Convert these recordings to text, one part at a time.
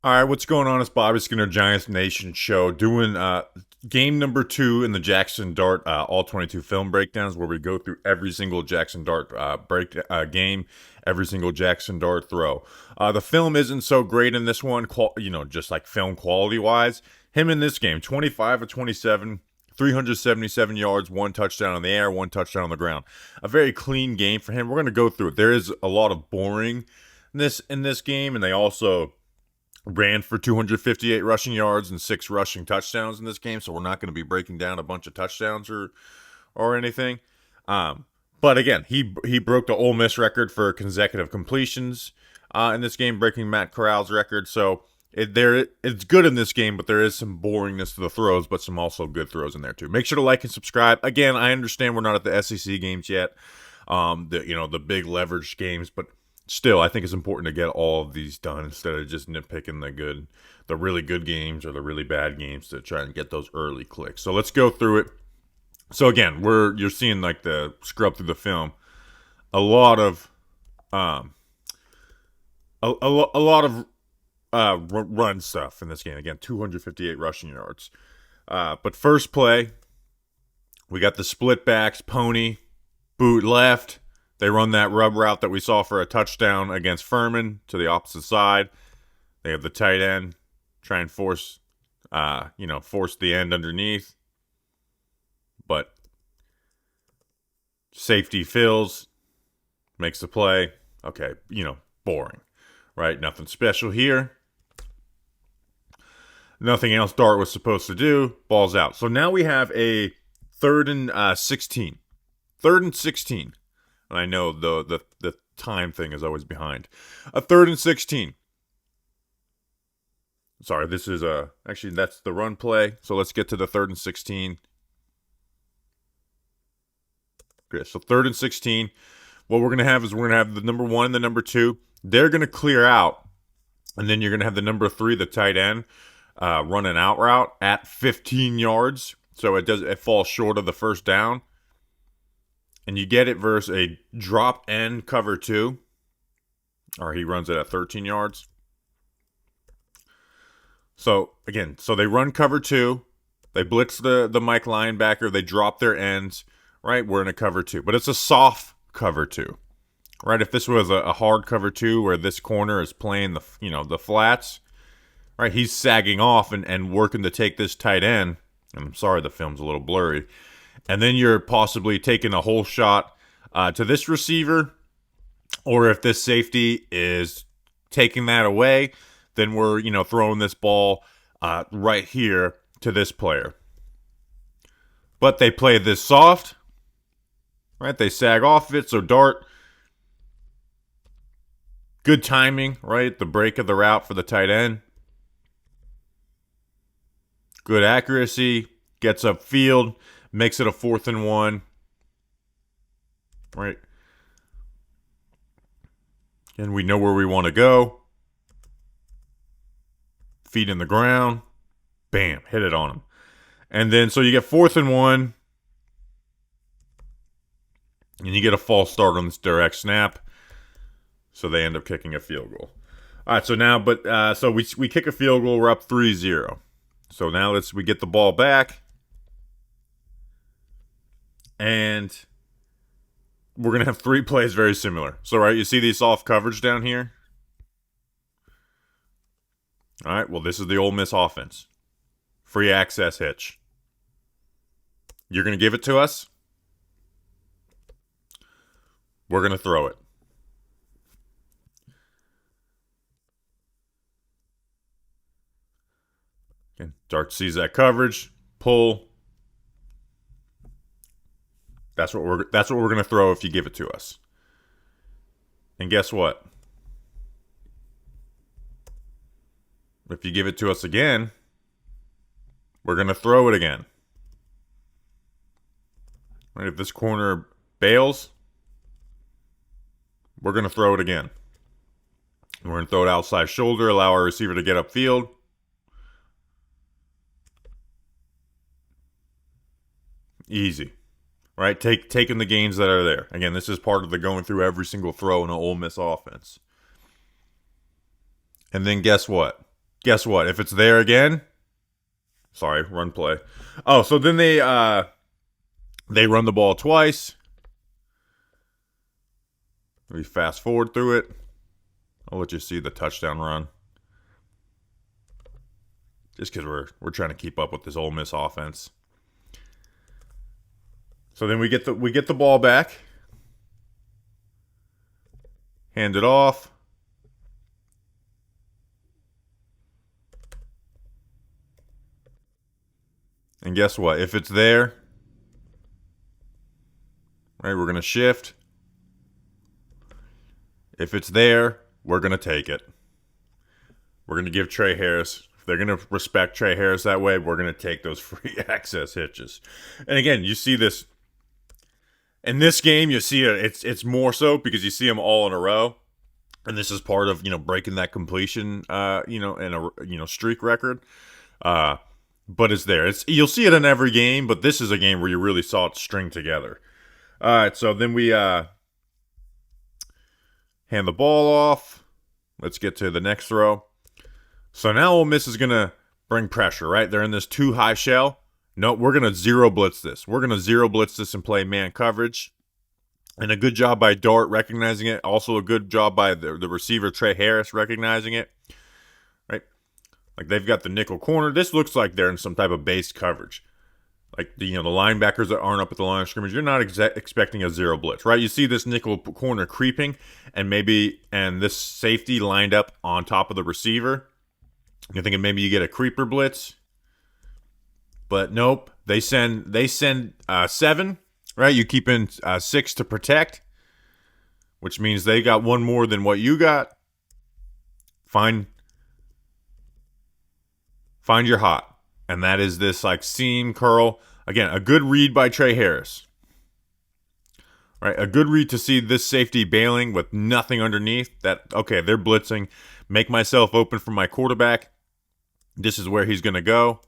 All right, what's going on? It's Bobby Skinner, Giants Nation show, doing game number 2 in the Jaxson Dart all 22 film breakdowns, where we go through every single Jaxson Dart game, every single Jaxson Dart throw. The film isn't so great in this one, just like film quality wise. Him in this game, 25 of 27. 377 yards, one touchdown in the air, one touchdown on the ground. A very clean game for him. We're going to go through it. There is a lot of boringness in this game, and they also ran for 258 rushing yards and 6 rushing touchdowns in this game, so we're not going to be breaking down a bunch of touchdowns or anything. But again, he broke the Ole Miss record for consecutive completions in this game, breaking Matt Corral's record. So it's good in this game, but there is some boringness to the throws, but some also good throws in there too. Make sure to like and subscribe. Again, I understand we're not at the SEC games yet, the big leverage games, but still, I think it's important to get all of these done instead of just nitpicking the really good games or the really bad games to try and get those early clicks. So let's go through it. So again, you're seeing like the scrub through the film, a lot of a lot of run stuff in this game. Again, 258 rushing yards. But first play, we got the split backs, pony, boot left. They run that rub route that we saw for a touchdown against Furman to the opposite side. They have the tight end try and force the end underneath. But safety fills, makes the play. Okay, boring, right? Nothing special here. Nothing else Dart was supposed to do. Ball's out. So now we have a 3rd and 16. 3rd and 16. And I know the time thing is always behind. A 3rd and 16. Sorry, this is actually that's the run play. So let's get to the 3rd and 16. Okay, so 3rd and 16. What we're gonna have is we're gonna have the number 1 and the number 2. They're gonna clear out, and then you're gonna have the number 3, the tight end, run an out route at 15 yards. So it falls short of the first down. And you get it versus a drop end cover 2. Or he runs it at 13 yards. So, again, they run cover 2. They blitz the Mike linebacker. They drop their ends. Right? We're in a cover 2. But it's a soft cover 2. Right? If this was a hard cover 2 where this corner is playing the flats. Right? He's sagging off and working to take this tight end. And I'm sorry the film's a little blurry. And then you're possibly taking a whole shot to this receiver. Or if this safety is taking that away, then we're, throwing this ball right here to this player. But they play this soft. Right? They sag off of it. So Dart, good timing, right? The break of the route for the tight end. Good accuracy. Gets upfield. Makes it a 4th and 1. Right. And we know where we want to go. Feet in the ground. Bam. Hit it on him. And then, so you get 4th and 1. And you get a false start on this direct snap. So they end up kicking a field goal. All right, so now, so we kick a field goal. We're up 3-0. So now we get the ball back. And we're going to have 3 plays very similar. So, right, you see these soft coverage down here? All right, well, this is the Ole Miss offense. Free access hitch. You're going to give it to us? We're going to throw it. Again, Dart sees that coverage. Pull. That's what we're going to throw if you give it to us. And guess what? If you give it to us again, we're going to throw it again. Right? If this corner bails, we're going to throw it again. We're going to throw it outside shoulder, allow our receiver to get upfield. Easy. Right? Taking the gains that are there. Again, this is part of the going through every single throw in an Ole Miss offense. And then guess what? Guess what? If it's there again, sorry, run play. Oh, so then they run the ball twice. We fast forward through it. I'll let you see the touchdown run. Just because we're trying to keep up with this Ole Miss offense. So then we get the ball back. Hand it off. And guess what? If it's there, right, we're going to shift. If it's there, we're going to take it. We're going to give Trey Harris, if they're going to respect Trey Harris that way, we're going to take those free access hitches. And again, you see this. In this game, you see it's more so because you see them all in a row. And this is part of, breaking that completion, and a, streak record. But it's there. You'll see it in every game, but this is a game where you really saw it string together. All right, so then we hand the ball off. Let's get to the next throw. So now Ole Miss is going to bring pressure, right? They're in this too high shell. No, we're going to zero blitz this. We're going to zero blitz this and play man coverage. And a good job by Dart recognizing it. Also a good job by the receiver, Trey Harris, recognizing it. Right? Like they've got the nickel corner. This looks like they're in some type of base coverage. Like, the linebackers that aren't up at the line of scrimmage, you're not expecting a zero blitz, right? You see this nickel corner creeping and this safety lined up on top of the receiver. You're thinking maybe you get a creeper blitz. But nope. They send 7, right? You keep in 6 to protect, which means they got one more than what you got. Find your hot. And that is this seam curl. Again, a good read by Trey Harris. Right? A good read to see this safety bailing with nothing underneath. Okay, they're blitzing. Make myself open for my quarterback. This is where he's going to go.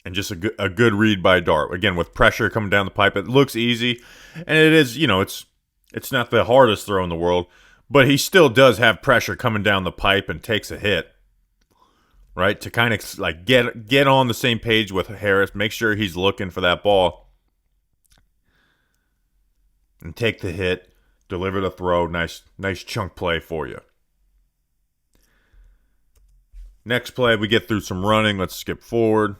And just a good read by Dart. Again, with pressure coming down the pipe. It looks easy. And it is, it's not the hardest throw in the world. But he still does have pressure coming down the pipe and takes a hit, right? To kind of get on the same page with Harris, make sure he's looking for that ball, and take the hit, deliver the throw. Nice chunk play for you. Next play, we get through some running. Let's skip forward.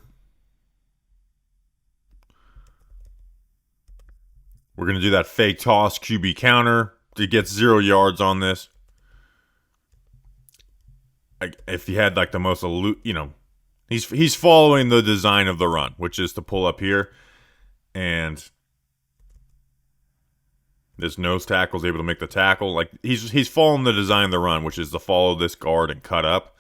We're going to do that fake toss QB counter. He gets 0 yards on this. If he had the most, he's following the design of the run, which is to pull up here, and this nose tackle is able to make the tackle. He's following the design of the run, which is to follow this guard and cut up.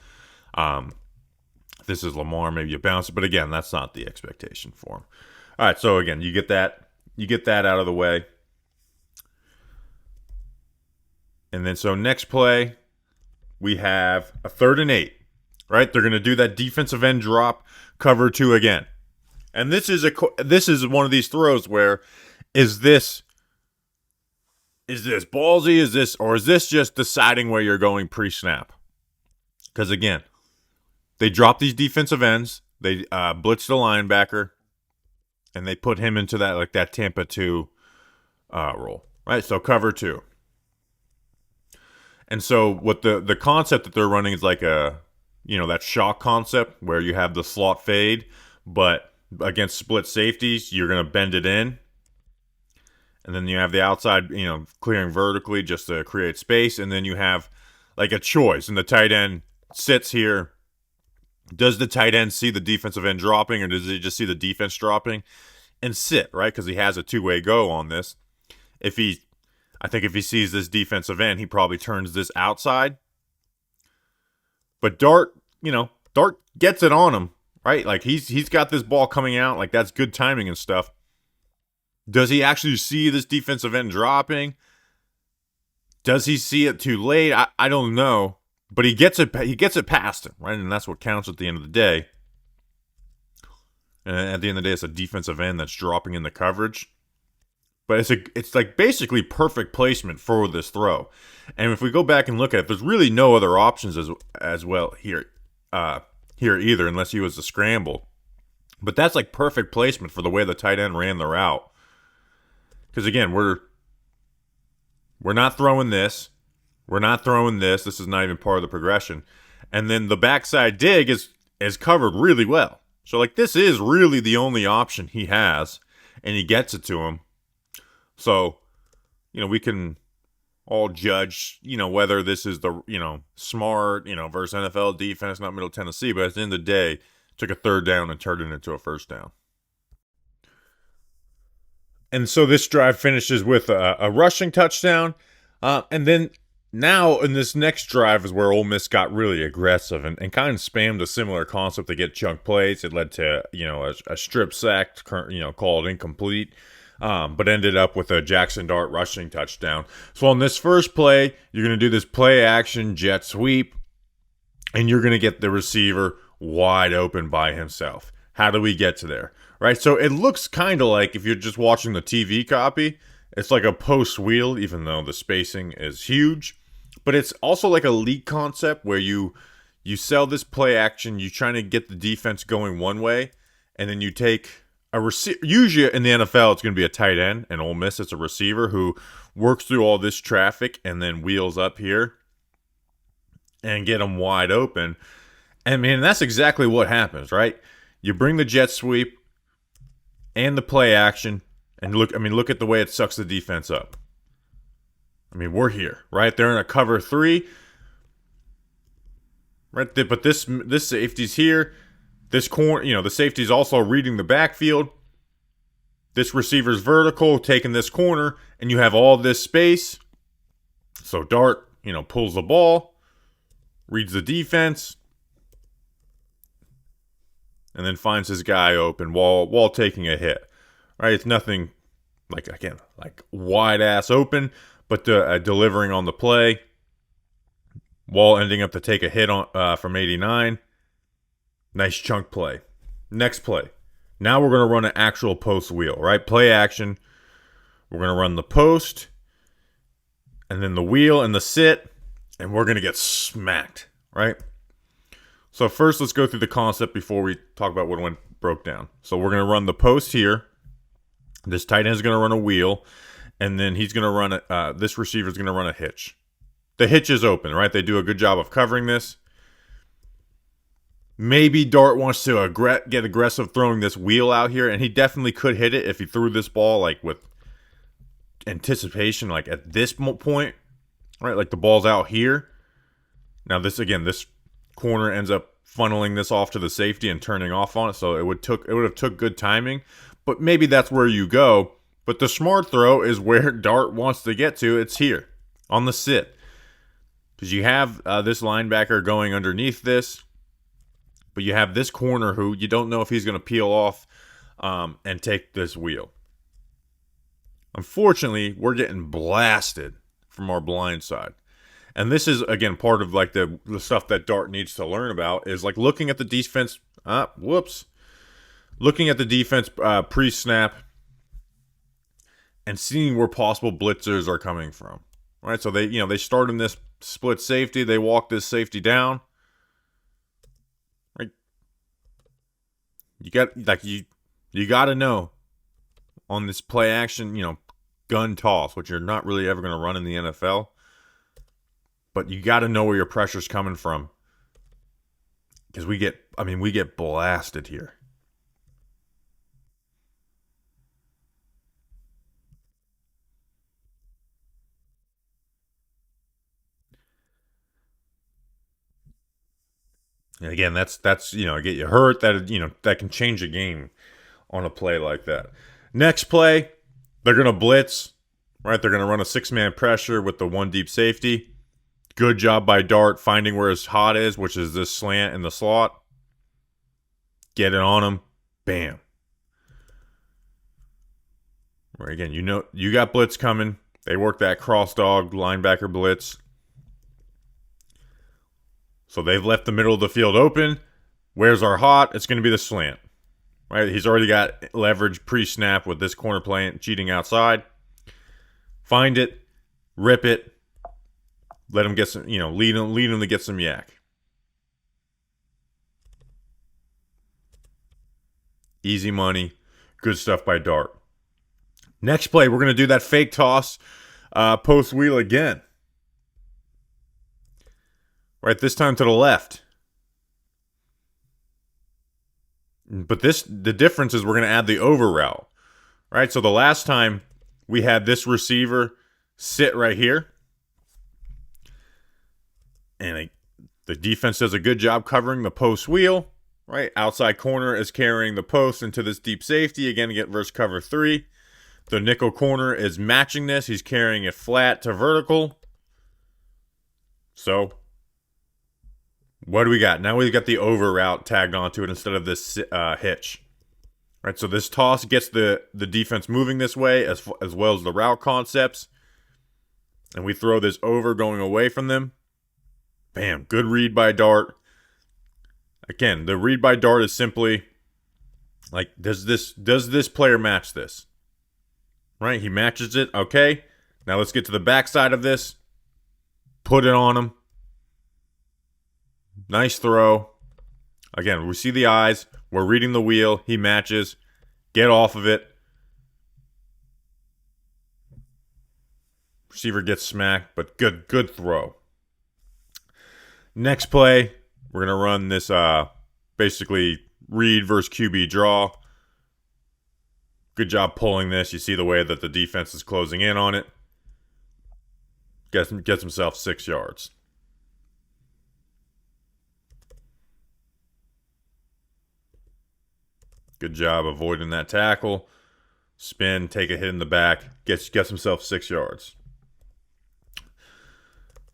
This is Lamar, maybe you bounce it, but again, that's not the expectation for him. All right, so again, you get that out of the way. And then so next play, we have a 3rd and 8, right? They're going to do that defensive end drop, cover 2 again. And this is one of these throws where is this ballsy? Is this just deciding where you're going pre-snap? Because again, they drop these defensive ends, they blitz the linebacker, and they put him into that Tampa 2 role, right? So cover 2. And so what the concept that they're running is that shock concept where you have the slot fade, but against split safeties, you're going to bend it in. And then you have the outside, clearing vertically just to create space. And then you have a choice. And the tight end sits here. Does the tight end see the defensive end dropping, or does he just see the defense dropping and sit, right? Because he has a 2-way go on this. I think if he sees this defensive end, he probably turns this outside. But Dart gets it on him, right? He's got this ball coming out, that's good timing and stuff. Does he actually see this defensive end dropping? Does he see it too late? I don't know. But he gets it past him, right? And that's what counts at the end of the day. And at the end of the day, it's a defensive end that's dropping in the coverage. But it's like basically perfect placement for this throw. And if we go back and look at it, there's really no other options as well here either, unless he was a scramble. But that's like perfect placement for the way the tight end ran the route. Because again, we're not throwing this. We're not throwing this. This is not even part of the progression. And then the backside dig is covered really well. So like this is really the only option he has, and he gets it to him. So, we can all judge, whether this is the, smart, versus NFL defense, not Middle Tennessee. But at the end of the day, took a third down and turned it into a first down. And so this drive finishes with a rushing touchdown. And then now in this next drive is where Ole Miss got really aggressive and kind of spammed a similar concept to get chunk plays. It led to, a strip sack, called incomplete. But ended up with a Jaxson Dart rushing touchdown. So on this first play, you're going to do this play action jet sweep, and you're going to get the receiver wide open by himself. How do we get to there? Right? So it looks kind of like, if you're just watching the TV copy, it's like a post wheel, even though the spacing is huge. But it's also like a leak concept where you sell this play action, you're trying to get the defense going one way, and then you take a receiver. Usually in the NFL, it's going to be a tight end, and Ole Miss, it's a receiver who works through all this traffic and then wheels up here and get them wide open. And man, that's exactly what happens, right? You bring the jet sweep and the play action, and look at the way it sucks the defense up. We're here, right? They're in a cover 3, right? But this safety's here. This corner, the safety's also reading the backfield. This receiver's vertical, taking this corner, and you have all this space. So Dart, pulls the ball, reads the defense, and then finds his guy open while taking a hit. Right? It's nothing like wide ass open, but delivering on the play while ending up to take a hit on from 89. Nice chunk play. Next play. Now we're going to run an actual post wheel, right? Play action. We're going to run the post, and then the wheel and the sit, and we're going to get smacked, right? So first, let's go through the concept before we talk about what broke down. So we're going to run the post here. This tight end is going to run a wheel, and then he's going to run this receiver is going to run a hitch. The hitch is open, right? They do a good job of covering this. Maybe Dart wants to get aggressive throwing this wheel out here, and he definitely could hit it if he threw this ball like with anticipation, like at this point, right? Like the ball's out here. Now this corner ends up funneling this off to the safety and turning off on it, so it would have took good timing, but maybe that's where you go. But the smart throw is where Dart wants to get to. It's here on the sit, because you have this linebacker going underneath this. But you have this corner who you don't know if he's going to peel off and take this wheel. Unfortunately, we're getting blasted from our blind side. And this is, again, part of like the stuff that Dart needs to learn about is like looking at the defense. Looking at the defense pre-snap and seeing where possible blitzers are coming from. Right? So they start in this split safety. They walk this safety down. You got to know on this play action, gun toss, which you're not really ever going to run in the NFL. But you got to know where your pressure's coming from, because we get blasted here. And again, that's get you hurt. That can change a game on a play like that. Next play, they're gonna blitz, right? They're gonna run a 6-man pressure with the 1 deep safety. Good job by Dart finding where his hot is, which is this slant in the slot. Get it on him, bam. Right, again, you got blitz coming. They work that cross dog linebacker blitz. So they've left the middle of the field open. Where's our hot? It's going to be the slant. Right? He's already got leverage pre-snap with this corner playing cheating outside. Find it, rip it, let him get some, lead him to get some yak. Easy money. Good stuff by Dart. Next play, we're going to do that fake toss post wheel again. Right, this time to the left. But the difference is we're going to add the over route. Right, so the last time we had this receiver sit right here. And the defense does a good job covering the post wheel. Right, outside corner is carrying the post into this deep safety. Again, get versus cover 3. The nickel corner is matching this. He's carrying it flat to vertical. So, what do we got? Now we've got the over route tagged onto it instead of this hitch. Right, so this toss gets the defense moving this way as well as the route concepts. And we throw this over going away from them. Bam, good read by Dart. Again, the read by Dart is simply like, does this player match this? Right, he matches it. Okay, now let's get to the backside of this. Put it on him. Nice throw. Again, we see the eyes. We're reading the wheel. He matches. Get off of it. Receiver gets smacked, but good throw. Next play, we're going to run this basically read versus QB draw. Good job pulling this. You see the way that the defense is closing in on it. Gets himself 6 yards. Good job avoiding that tackle. Spin, take a hit in the back. Gets himself 6 yards.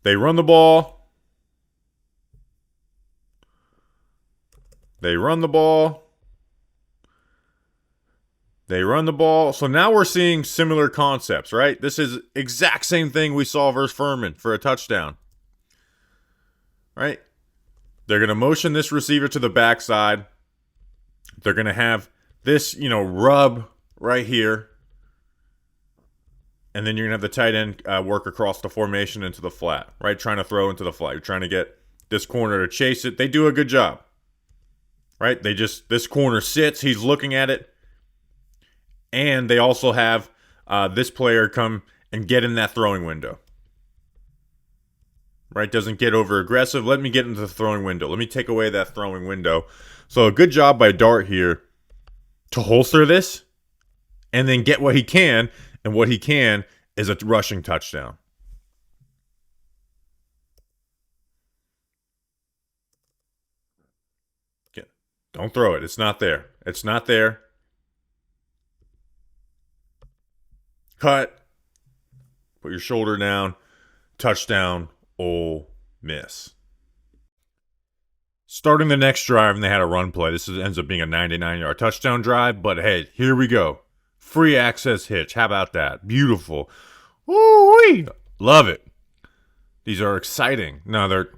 They run the ball. They run the ball. They run the ball. So now we're seeing similar concepts, right? This is exact same thing we saw versus Furman for a touchdown. Right? They're going to motion this receiver to the backside. They're going to have this, rub right here. And then you're going to have the tight end work across the formation into the flat, right? Trying to throw into the flat. You're trying to get this corner to chase it. They do a good job, right? This corner sits. He's looking at it. And they also have this player come and get in that throwing window. Right? Doesn't get over aggressive. Let me get into the throwing window. Let me take away that throwing window. So a good job by Dart here to holster this and then get what he can. And what he can is a rushing touchdown. Okay. Don't throw it. It's not there. It's not there. Cut. Put your shoulder down. Touchdown. Ole Miss. Starting the next drive, and they had a run play. This ends up being a 99-yard touchdown drive. But hey, here we go. Free access hitch. How about that? Beautiful. Woo-wee. Love it. These are exciting. No, they're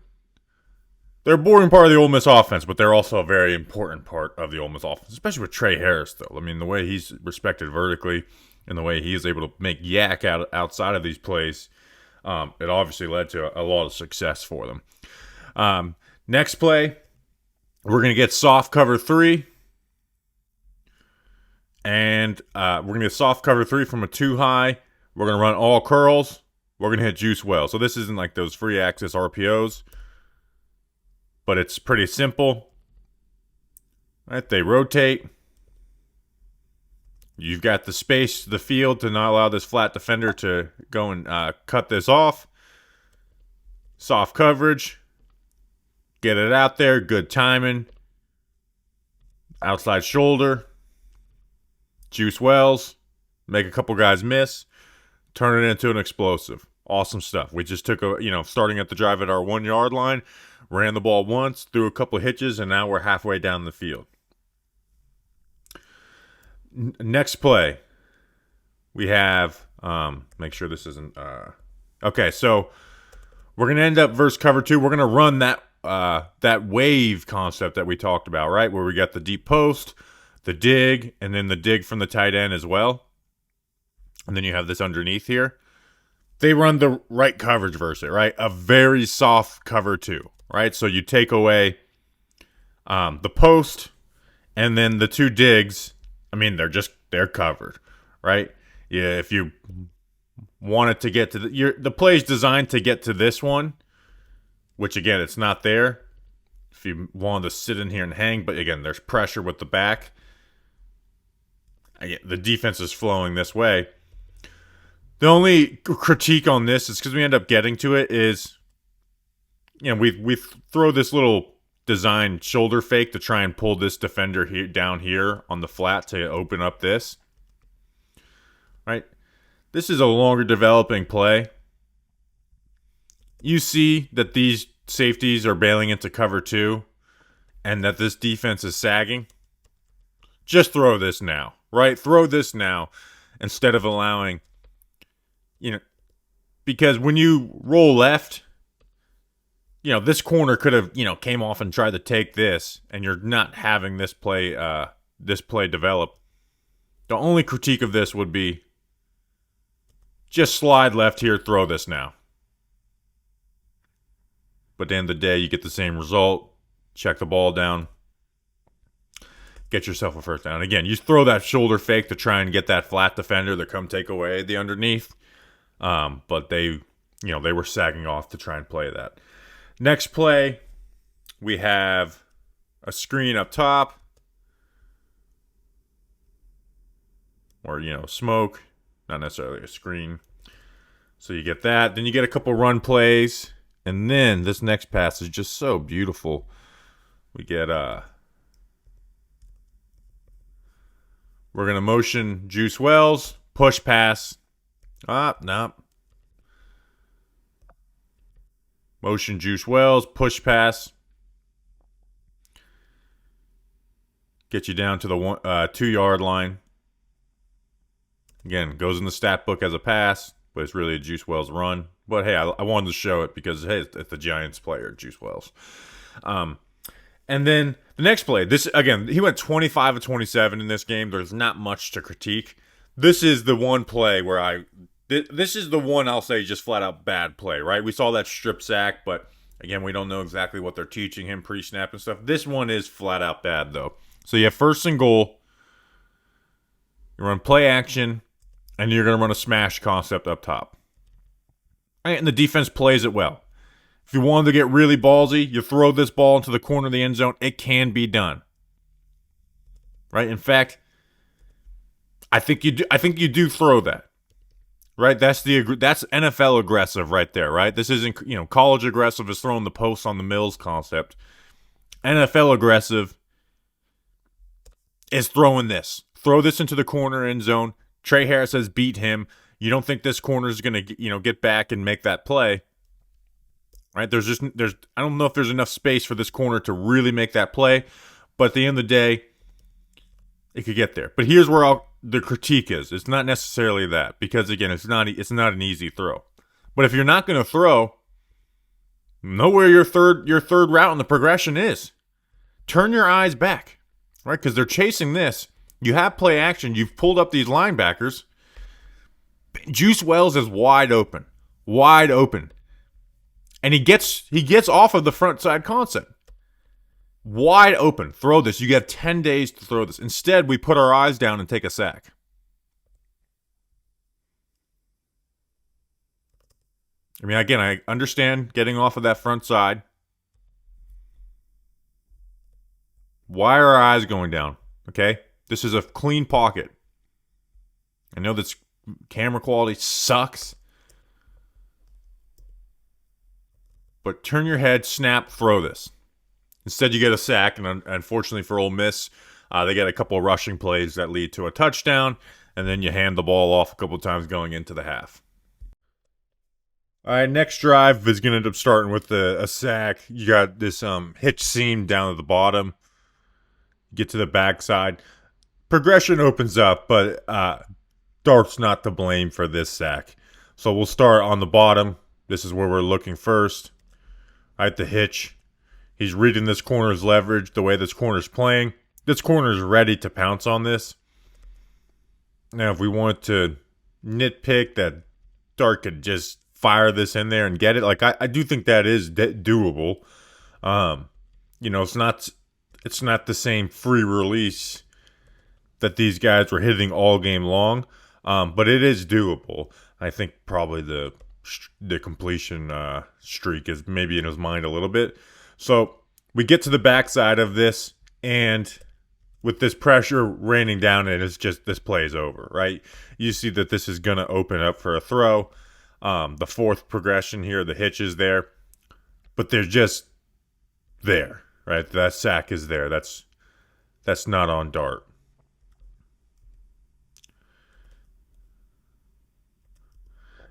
a boring part of the Ole Miss offense, but they're also a very important part of the Ole Miss offense, especially with Trey Harris, though. I mean, the way he's respected vertically and the way he is able to make yak outside of these plays, it obviously led to a lot of success for them. Next play, we're going to get soft cover 3. And we're going to get soft cover 3 from a 2 high. We're going to run all curls. We're going to hit juice well. So this isn't like those free access RPOs. But it's pretty simple. Right? They rotate. You've got the space, the field to not allow this flat defender to go and cut this off. Soft coverage. Get it out there. Good timing. Outside shoulder. Juice wells, make a couple guys miss, turn it into an explosive. Awesome stuff. We just took starting at the drive at our 1 yard line, ran the ball once, threw a couple of hitches, and now we're halfway down the field. Next play, we have, make sure this isn't, okay, so we're going to end up versus cover 2. We're going to run that wave concept that we talked about, right, where we got the deep post, the dig, and then the dig from the tight end as well. And then you have this underneath here. they run the right coverage versus it, right? A very soft cover 2, right? So you take away the post and then the 2 digs. I mean, they're covered, right? Yeah, if you wanted to get to the play is designed to get to this one, which again, it's not there. If you wanted to sit in here and hang, but again, there's pressure with the back. Again, the defense is flowing this way. The only critique on this is because we end up getting to it is, we throw this little design shoulder fake to try and pull this defender here down here on the flat to open up this. Right? This is a longer developing play. You see that these safeties are bailing into cover 2 and that this defense is sagging. Just throw this now, right? Throw this now instead of allowing, because when you roll left, this corner could have, came off and tried to take this, and you're not having this play develop. The only critique of this would be just slide left here, throw this now. But at the end of the day, you get the same result. Check the ball down. Get yourself a first down. Again, you throw that shoulder fake to try and get that flat defender to come take away the underneath. But they were sagging off to try and play that. Next play, we have a screen up top. Or, smoke. Not necessarily a screen. So you get that. Then you get a couple run plays. And then this next pass is just so beautiful. We get we're gonna motion Juice Wells, push pass. No. Motion Juice Wells, push pass. Get you down to the 2-yard line. Again, goes in the stat book as a pass, but it's really a Juice Wells run. But hey, I wanted to show it because, hey, it's the Giants player, Juice Wells. And then the next play, this again, he went 25 of 27 in this game. There's not much to critique. This is the one play where this is the one I'll say just flat out bad play, right? We saw that strip sack, but again, we don't know exactly what they're teaching him pre-snap and stuff. This one is flat out bad, though. So you have 1st and goal. You run play action, and you're going to run a smash concept up top. Right, and the defense plays it well. If you wanted to get really ballsy, you throw this ball into the corner of the end zone. It can be done. Right? In fact, I think you do throw that. Right? That's NFL aggressive right there, right? This isn't, college aggressive is throwing the post on the Mills concept. NFL aggressive is throwing this. Throw this into the corner end zone. Trey Harris has beat him. You don't think this corner is going to, get back and make that play, right? I don't know if there's enough space for this corner to really make that play, but at the end of the day, it could get there. But here's where the critique is. It's not necessarily that, because again, it's not an easy throw. But if you're not going to throw, know where your third route in the progression is. Turn your eyes back, right? Because they're chasing this. You have play action. You've pulled up these linebackers. Juice Wells is wide open, and he gets off of the front side concept, wide open. Throw this. You got 10 days to throw this. Instead, we put our eyes down and take a sack. I mean, again, I understand getting off of that front side. Why are our eyes going down? Okay, this is a clean pocket. I know that's camera quality sucks, but turn your head, snap, throw this. Instead, you get a sack, and unfortunately for Ole Miss, they get a couple of rushing plays that lead to a touchdown, and then you hand the ball off a couple of times going into the half. All right, next drive is going to end up starting with a sack. You got this hitch seam down at the bottom. Get to the backside. Progression opens up, but Dart's not to blame for this sack. So we'll start on the bottom. This is where we're looking first. All right, the hitch. He's reading this corner's leverage, the way this corner's playing. This corner's ready to pounce on this. Now, if we want to nitpick that Dart could just fire this in there and get it. Like I do think that is doable. Um, it's not the same free release that these guys were hitting all game long, but it is doable. I think probably the completion streak is maybe in his mind a little bit. So we get to the backside of this, and with this pressure raining down, it's just this play is over, right? You see that this is going to open up for a throw. The fourth progression here, the hitch is there, but they're just there, right? That sack is there. That's not on Dart.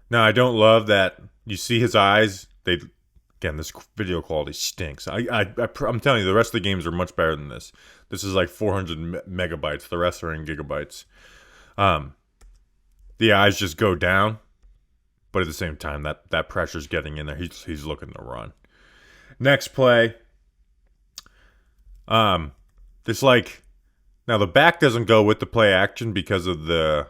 Now, I don't love that you see his eyes. Again, this video quality stinks. I'm telling you, the rest of the games are much better than this. This is like 400 megabytes. The rest are in gigabytes. The eyes just go down, but at the same time, that pressure's getting in there. He's looking to run. Next play. This like now the back doesn't go with the play action because of the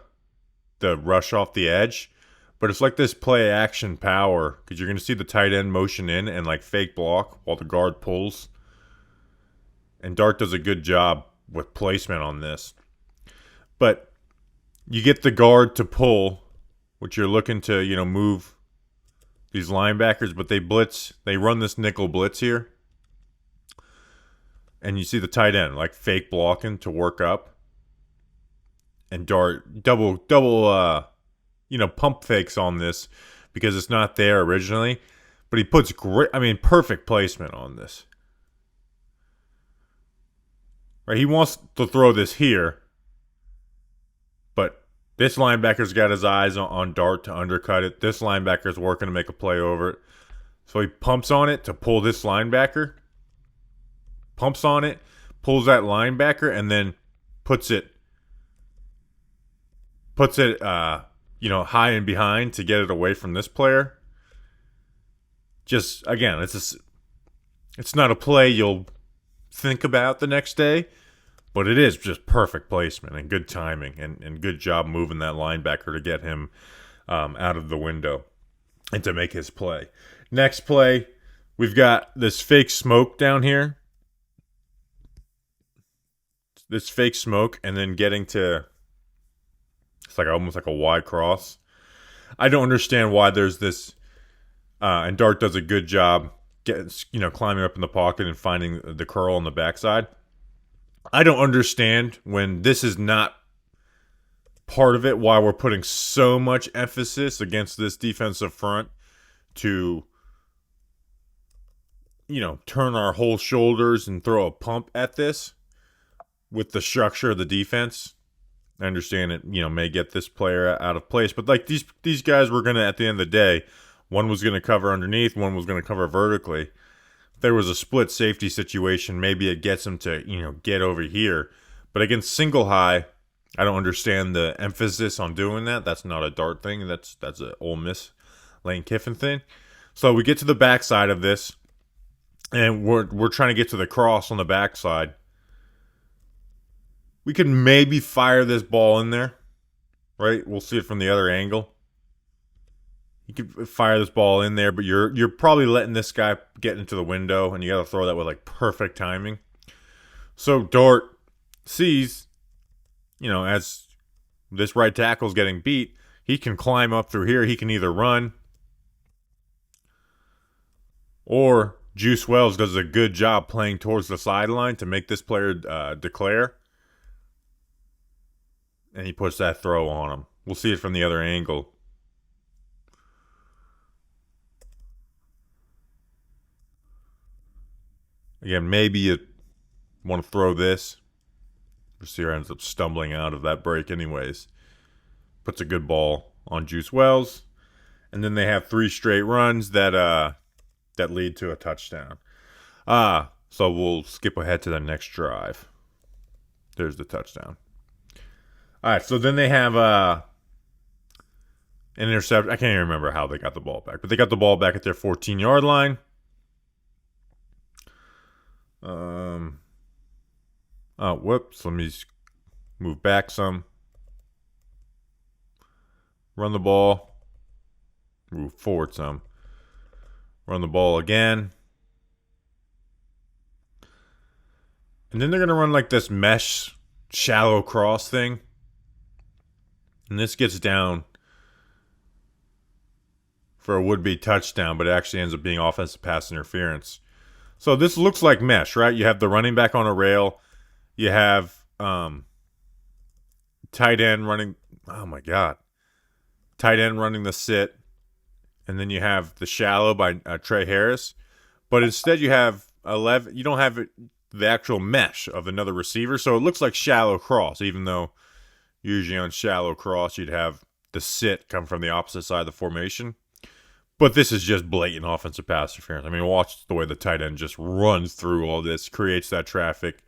rush off the edge. But it's like this play action power because you're going to see the tight end motion in and like fake block while the guard pulls. And Dart does a good job with placement on this. But you get the guard to pull, which you're looking to, move these linebackers, but they blitz. They run this nickel blitz here. And you see the tight end like fake blocking to work up. And Dart double pump fakes on this because it's not there originally, but he puts perfect placement on this. Right, he wants to throw this here, but this linebacker's got his eyes on Dart to undercut it. This linebacker's working to make a play over it. So he pumps on it to pull this linebacker, pumps on it, pulls that linebacker, and then puts it high and behind to get it away from this player. Just, again, it's not a play you'll think about the next day, but it is just perfect placement and good timing and good job moving that linebacker to get him out of the window and to make his play. Next play, we've got this fake smoke down here. This fake smoke and then getting to... It's like almost like a wide cross. I don't understand why there's this, and Dart does a good job climbing up in the pocket and finding the curl on the backside. I don't understand when this is not part of it, why we're putting so much emphasis against this defensive front to, turn our whole shoulders and throw a pump at this with the structure of the defense. I understand it, may get this player out of place. But like these guys were going to, at the end of the day, one was going to cover underneath, one was going to cover vertically. If there was a split safety situation, maybe it gets them to, get over here. But against single high, I don't understand the emphasis on doing that. That's not a Dart thing. That's an Ole Miss Lane Kiffin thing. So we get to the backside of this, and we're trying to get to the cross on the backside. We could maybe fire this ball in there, right? We'll see it from the other angle. You could fire this ball in there, but you're probably letting this guy get into the window, and you got to throw that with like perfect timing. So Dart sees, as this right tackle's getting beat, he can climb up through here. He can either run, or Juice Wells does a good job playing towards the sideline to make this player declare. And he puts that throw on him. We'll see it from the other angle. Again, maybe you want to throw this. Receiver ends up stumbling out of that break anyways. Puts a good ball on Juice Wells. And then they have 3 straight runs that lead to a touchdown. So we'll skip ahead to the next drive. There's the touchdown. All right, so then they have an interception. I can't even remember how they got the ball back, but they got the ball back at their 14-yard line. Whoops. Let me move back some. Run the ball. Move forward some. Run the ball again. And then they're going to run like this mesh shallow cross thing. And this gets down for a would-be touchdown, but it actually ends up being offensive pass interference. So this looks like mesh, right? You have the running back on a rail. You have tight end running. Oh, my God. Tight end running the sit. And then you have the shallow by Trey Harris. But instead you have 11. You don't have the actual mesh of another receiver. So it looks like shallow cross, even though usually on shallow cross you'd have the sit come from the opposite side of the formation. But this is just blatant offensive pass interference. I mean, watch the way the tight end just runs through all this, creates that traffic.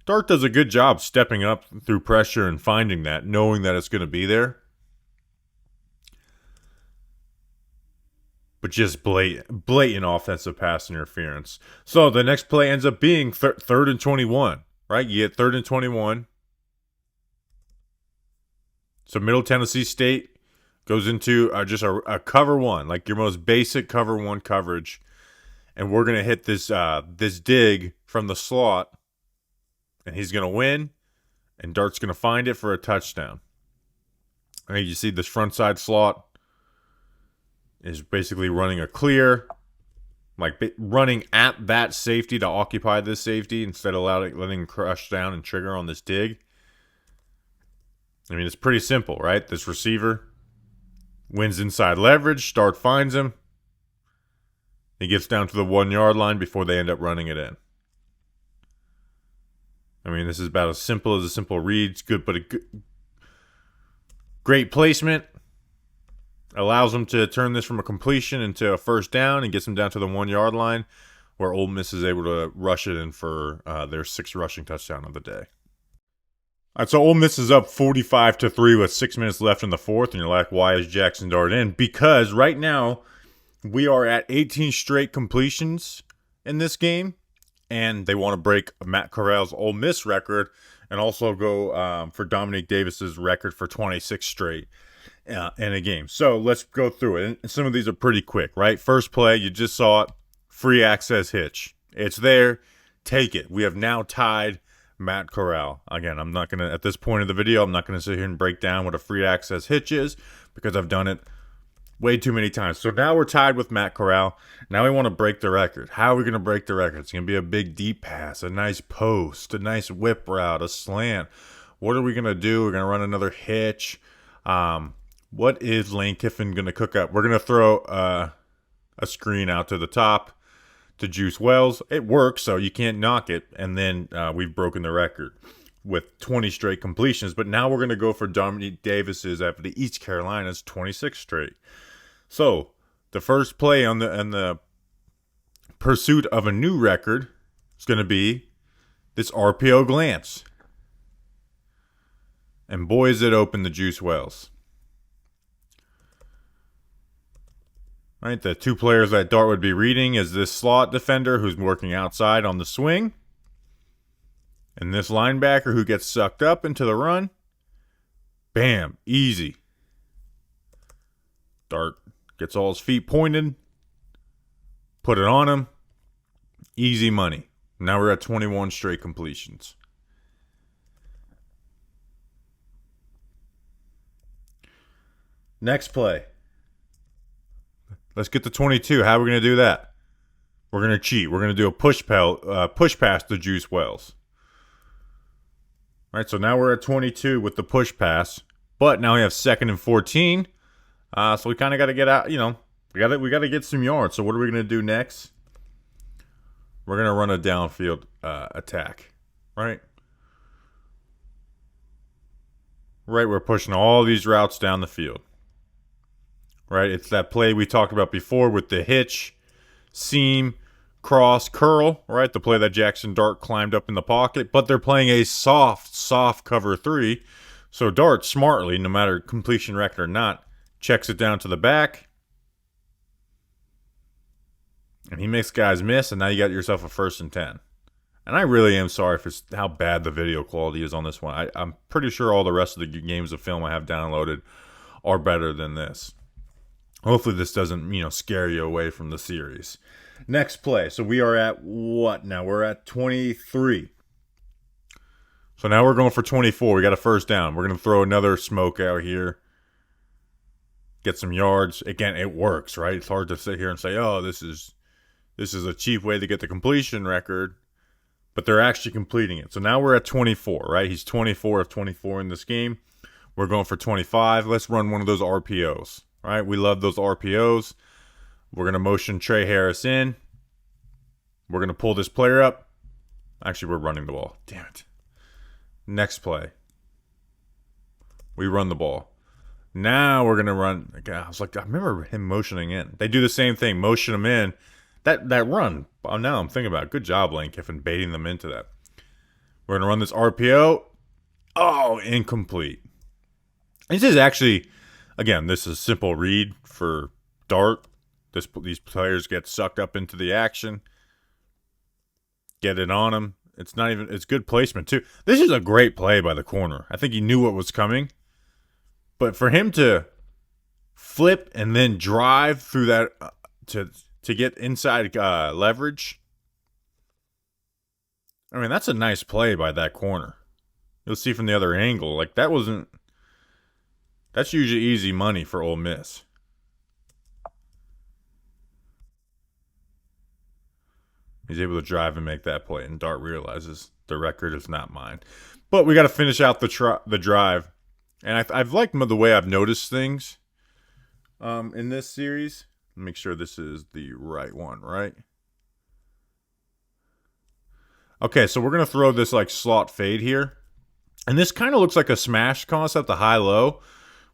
Dart does a good job stepping up through pressure and finding that, knowing that it's going to be there. But just blatant offensive pass interference. So the next play ends up being third and 21, right? You get third and 21. So Middle Tennessee State goes into just a cover one, like your most basic cover one coverage. And we're going to hit this this dig from the slot. And he's going to win. And Dart's going to find it for a touchdown. I mean, you see this front side slot is basically running a clear. Like running at that safety to occupy this safety instead of letting him crush down and trigger on this dig. I mean, it's pretty simple, right? This receiver wins inside leverage. Dart finds him. He gets down to the 1 yard line before they end up running it in. I mean, this is about as simple as a simple read. It's good, but great placement. Allows them to turn this from a completion into a first down and gets them down to the 1 yard line, where Ole Miss is able to rush it in for their 6th rushing touchdown of the day. All right, so Ole Miss is up 45-3 with 6 minutes left in the fourth, and you're like, why is Jaxson Dart in? Because right now we are at 18 straight completions in this game, and they want to break Matt Corral's Ole Miss record and also go for Dominique Davis's record for 26 straight in a game. So let's go through it. And some of these are pretty quick, right? First play, you just saw it, free access hitch. It's there. Take it. We have now tied Matt Corral. Again, I'm not going to, at this point of the video, I'm not going to sit here and break down what a free access hitch is because I've done it way too many times. So now we're tied with Matt Corral. Now we want to break the record. How are we going to break the record? It's going to be a big deep pass, a nice post, a nice whip route, a slant. What are we going to do? We're going to run another hitch. What is Lane Kiffin going to cook up? We're going to throw a screen out to the top to Juice Wells. It works, so you can't knock it. And then we've broken the record with 20 straight completions. But now we're going to go for Dominique Davis's after the East Carolina's 26 straight. So the first play on the pursuit of a new record is going to be this RPO glance. And boy, is it open to Juice Wells. Right, the two players that Dart would be reading is this slot defender who's working outside on the swing. And this linebacker who gets sucked up into the run. Bam, easy. Dart gets all his feet pointed. Put it on him. Easy money. Now we're at 21 straight completions. Next play. Let's get to 22. How are we going to do that? We're going to cheat. We're going to do a push pass to Juice Wells. All right, so now we're at 22 with the push pass, but now we have 2nd and 14. So we kind of got to get out. You know, we got to get some yards. So what are we going to do next? We're going to run a downfield attack, right? Right, we're pushing all these routes down the field. Right, it's that play we talked about before with the hitch, seam, cross, curl, right? The play that Jaxson Dart climbed up in the pocket, but they're playing a soft cover 3. So Dart smartly, no matter completion record or not, checks it down to the back. And he makes guys miss, and now you got yourself a 1st and 10. And I really am sorry for how bad the video quality is on this one. I'm pretty sure all the rest of the games of film I have downloaded are better than this. Hopefully this doesn't, scare you away from the series. Next play. So we are at what now? We're at 23. So now we're going for 24. We got a first down. We're going to throw another smoke out here. Get some yards. Again, it works, right? It's hard to sit here and say, oh, this is a cheap way to get the completion record. But they're actually completing it. So now we're at 24, right? He's 24 of 24 in this game. We're going for 25. Let's run one of those RPOs, right? We love those RPOs. We're going to motion Trey Harris in. We're going to pull this player up. Actually, we're running the ball. Damn it. Next play. We run the ball. Now we're going to run. I was like, I remember him motioning in. They do the same thing. Motion him in. That run. Oh, now I'm thinking about it. Good job, Lane Kiffin, baiting them into that. We're going to run this RPO. Oh, incomplete. This is actually, again, this is a simple read for Dart. These players get sucked up into the action. Get it on them. It's good placement, too. This is a great play by the corner. I think he knew what was coming. But for him to flip and then drive through that to get inside leverage, I mean, that's a nice play by that corner. You'll see from the other angle, like that's usually easy money for Ole Miss. He's able to drive and make that play, and Dart realizes the record is not mine. But we got to finish out the drive, and I've liked the way I've noticed things in this series. Make sure this is the right one, right? Okay, so we're going to throw this like slot fade here. And this kind of looks like a smash concept, the high-low,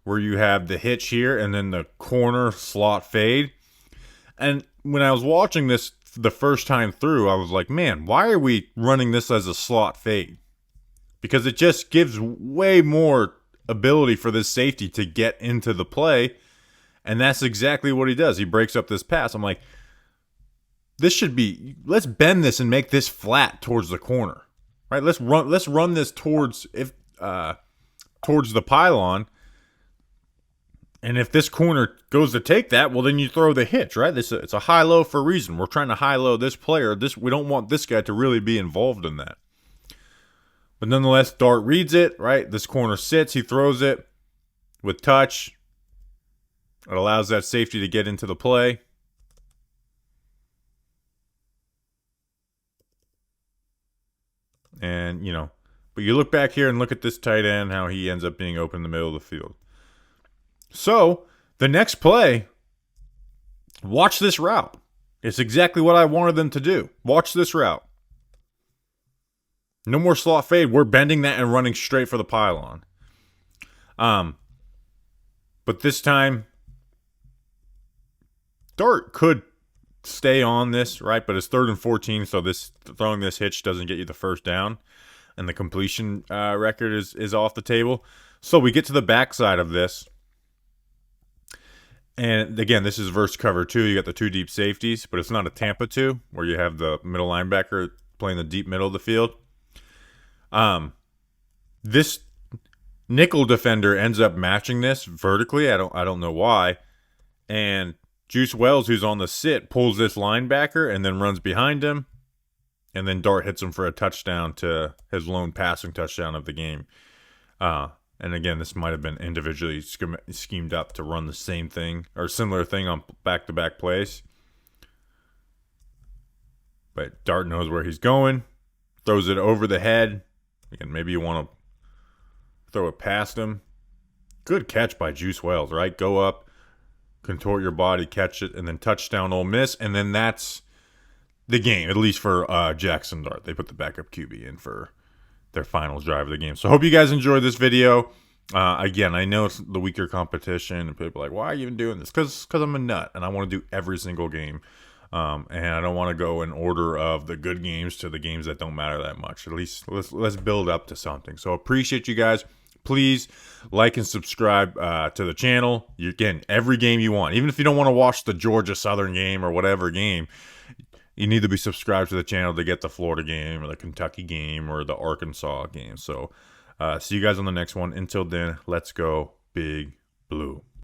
where you have the hitch here and then the corner slot fade. And when I was watching this the first time through, I was like, man, why are we running this as a slot fade? Because it just gives way more ability for this safety to get into the play. And that's exactly what he does. He breaks up this pass. I'm like, let's bend this and make this flat towards the corner. Right? Let's run this towards the pylon. And if this corner goes to take that, well, then you throw the hitch, right? It's a high-low for a reason. We're trying to high-low this player. We don't want this guy to really be involved in that. But nonetheless, Dart reads it, right? This corner sits. He throws it with touch. It allows that safety to get into the play. And, but you look back here and look at this tight end, how he ends up being open in the middle of the field. So, the next play, watch this route. It's exactly what I wanted them to do. Watch this route. No more slot fade. We're bending that and running straight for the pylon. But this time, Dart could stay on this, right? But it's 3rd and 14, so throwing this hitch doesn't get you the first down. And the completion record is off the table. So we get to the backside of this. And again, this is verse cover 2. You got the 2 deep safeties, but it's not a Tampa 2 where you have the middle linebacker playing the deep middle of the field. This nickel defender ends up matching this vertically. I don't know why. And Juice Wells, who's on the sit, pulls this linebacker and then runs behind him. And then Dart hits him for a touchdown, to his lone passing touchdown of the game. And again, this might have been individually schemed up to run the same thing or similar thing on back-to-back plays. But Dart knows where he's going, throws it over the head. Again, maybe you want to throw it past him. Good catch by Juice Wells, right? Go up, contort your body, catch it, and then touchdown Ole Miss. And then that's the game, at least for Jaxson Dart. They put the backup QB in for their final drive of the game. So I hope you guys enjoyed this video. Again, I know it's the weaker competition, and people are like, why are you even doing this? Because I'm a nut, and I want to do every single game. And I don't want to go in order of the good games to the games that don't matter that much. At least let's build up to something. So appreciate you guys. Please like and subscribe to the channel. Again, every game you want. Even if you don't want to watch the Georgia Southern game or whatever game, you need to be subscribed to the channel to get the Florida game or the Kentucky game or the Arkansas game. So see you guys on the next one. Until then, let's go Big Blue.